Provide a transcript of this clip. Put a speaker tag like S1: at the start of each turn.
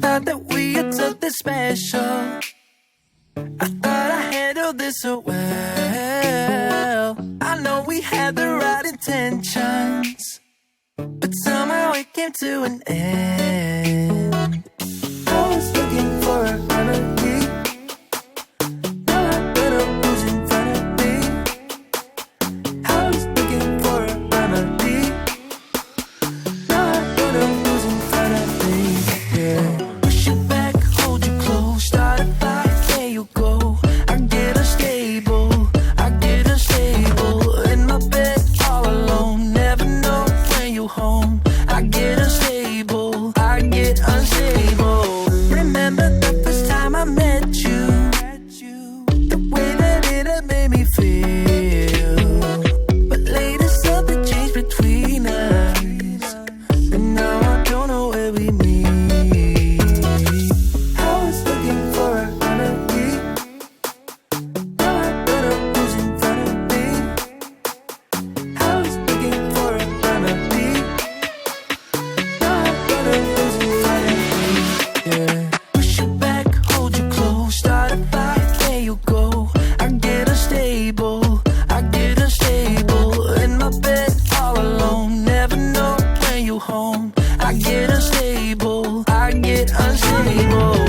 S1: thought that we had something special. I thought I handled this so well. I know we had the right intentions, but somehow it came to an end. I was looking for a remedy. Now I got a who's in front of me. I was looking for a remedy. Now I got a who's in front of me. Yeah. Push it back, hold you close, start a fire, there you go. I get unstable, I get unstable. In my bed all alone, never know when you home. I get unstable, I get unstable. Remember the first time I met you, the way that it had made me feel. But later something changed between us, and now I don't know where we meet. I was looking for a remedy. Now I got a who's in front of me. I was looking for a remedy. Now I got a who's in front of me. Yeah. Push you back, hold you close, start a fire, there you go. I get unstable, I get unstable. In my bed all alone, never know when you home. I get unstable, I get unstable.